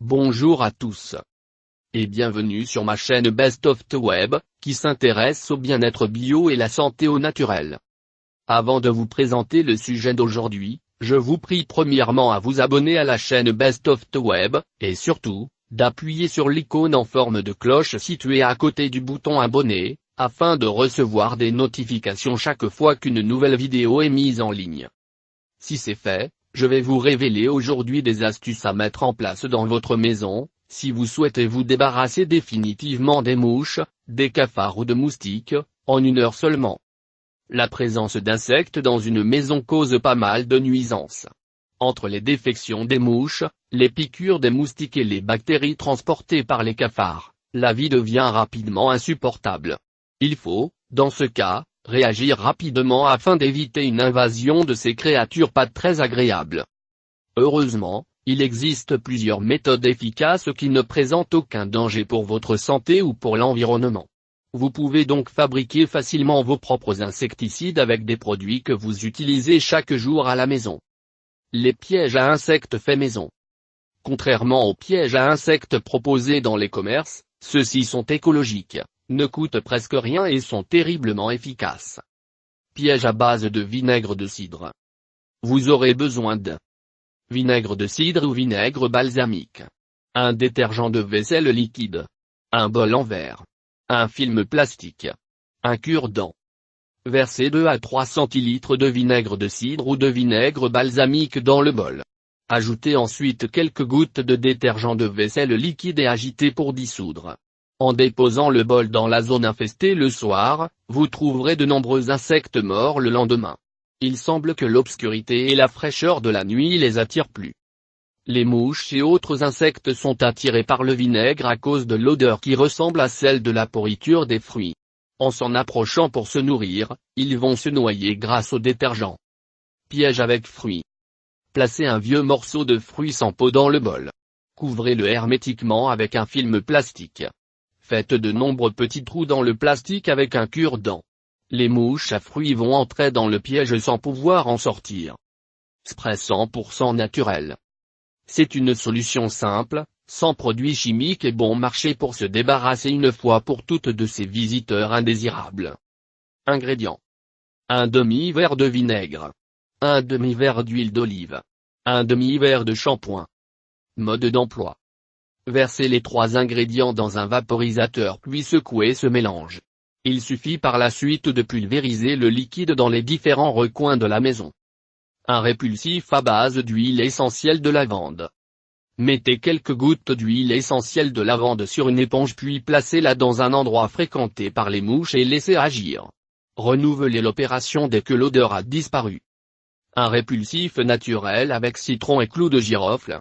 Bonjour à tous. Et bienvenue sur ma chaîne Best of the Web, qui s'intéresse au bien-être bio et la santé au naturel. Avant de vous présenter le sujet d'aujourd'hui, je vous prie premièrement à vous abonner à la chaîne Best of the Web, et surtout, d'appuyer sur l'icône en forme de cloche située à côté du bouton abonner, afin de recevoir des notifications chaque fois qu'une nouvelle vidéo est mise en ligne. Si c'est fait, je vais vous révéler aujourd'hui des astuces à mettre en place dans votre maison, si vous souhaitez vous débarrasser définitivement des mouches, des cafards ou de moustiques, en 1 heure seulement. La présence d'insectes dans une maison cause pas mal de nuisances. Entre les défections des mouches, les piqûres des moustiques et les bactéries transportées par les cafards, la vie devient rapidement insupportable. Il faut, dans ce cas, réagir rapidement afin d'éviter une invasion de ces créatures pas très agréables. Heureusement, il existe plusieurs méthodes efficaces qui ne présentent aucun danger pour votre santé ou pour l'environnement. Vous pouvez donc fabriquer facilement vos propres insecticides avec des produits que vous utilisez chaque jour à la maison. Les pièges à insectes faits maison. Contrairement aux pièges à insectes proposés dans les commerces, ceux-ci sont écologiques, ne coûtent presque rien et sont terriblement efficaces. Piège à base de vinaigre de cidre. Vous aurez besoin de vinaigre de cidre ou vinaigre balsamique, un détergent de vaisselle liquide, un bol en verre, un film plastique, un cure-dent. Versez 2 à 3 centilitres de vinaigre de cidre ou de vinaigre balsamique dans le bol. Ajoutez ensuite quelques gouttes de détergent de vaisselle liquide et agitez pour dissoudre. En déposant le bol dans la zone infestée le soir, vous trouverez de nombreux insectes morts le lendemain. Il semble que l'obscurité et la fraîcheur de la nuit les attirent plus. Les mouches et autres insectes sont attirés par le vinaigre à cause de l'odeur qui ressemble à celle de la pourriture des fruits. En s'en approchant pour se nourrir, ils vont se noyer grâce au détergent. Piège avec fruits. Placez un vieux morceau de fruit sans peau dans le bol. Couvrez-le hermétiquement avec un film plastique. Faites de nombreux petits trous dans le plastique avec un cure-dent. Les mouches à fruits vont entrer dans le piège sans pouvoir en sortir. Spray 100% naturel. C'est une solution simple, sans produits chimiques et bon marché pour se débarrasser une fois pour toutes de ces visiteurs indésirables. Ingrédients. Un demi-verre de vinaigre. Un demi-verre d'huile d'olive. Un demi-verre de shampoing. Mode d'emploi. Versez les 3 ingrédients dans un vaporisateur puis secouez ce mélange. Il suffit par la suite de pulvériser le liquide dans les différents recoins de la maison. Un répulsif à base d'huile essentielle de lavande. Mettez quelques gouttes d'huile essentielle de lavande sur une éponge puis placez-la dans un endroit fréquenté par les mouches et laissez agir. Renouvelez l'opération dès que l'odeur a disparu. Un répulsif naturel avec citron et clous de girofle.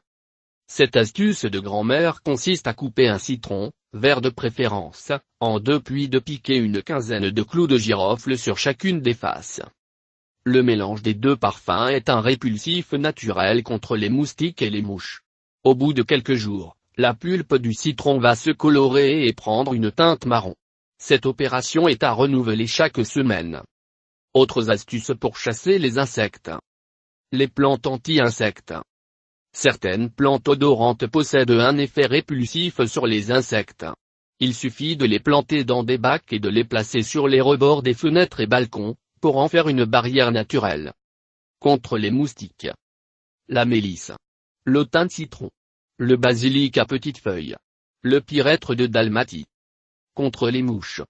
Cette astuce de grand-mère consiste à couper un citron, vert de préférence, en 2 puis de piquer une quinzaine de clous de girofle sur chacune des faces. Le mélange des 2 parfums est un répulsif naturel contre les moustiques et les mouches. Au bout de quelques jours, la pulpe du citron va se colorer et prendre une teinte marron. Cette opération est à renouveler chaque semaine. Autres astuces pour chasser les insectes. Les plantes anti-insectes. Certaines plantes odorantes possèdent un effet répulsif sur les insectes. Il suffit de les planter dans des bacs et de les placer sur les rebords des fenêtres et balcons, pour en faire une barrière naturelle. Contre les moustiques. La mélisse. Le thym de citron. Le basilic à petites feuilles. Le pyrètre de Dalmatie. Contre les mouches.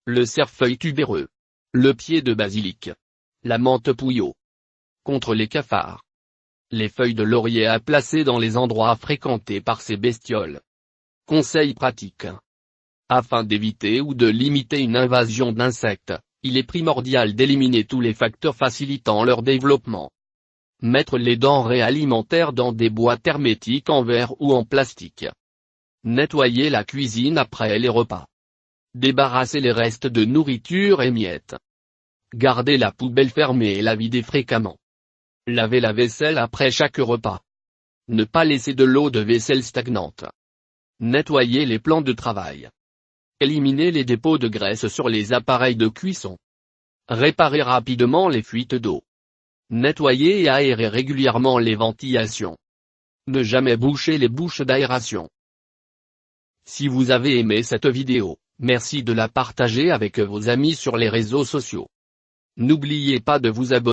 Le cerfeuil tubéreux. Le pied de basilic. La menthe pouilleau. Contre les cafards. Les feuilles de laurier à placer dans les endroits fréquentés par ces bestioles. Conseils pratiques. Afin d'éviter ou de limiter une invasion d'insectes, il est primordial d'éliminer tous les facteurs facilitant leur développement. Mettre les denrées alimentaires dans des boîtes hermétiques en verre ou en plastique. Nettoyer la cuisine après les repas. Débarrasser les restes de nourriture et miettes. Garder la poubelle fermée et la vider fréquemment. Laver la vaisselle après chaque repas. Ne pas laisser de l'eau de vaisselle stagnante. Nettoyer les plans de travail. Éliminer les dépôts de graisse sur les appareils de cuisson. Réparer rapidement les fuites d'eau. Nettoyer et aérer régulièrement les ventilations. Ne jamais boucher les bouches d'aération. Si vous avez aimé cette vidéo, merci de la partager avec vos amis sur les réseaux sociaux. N'oubliez pas de vous abonner.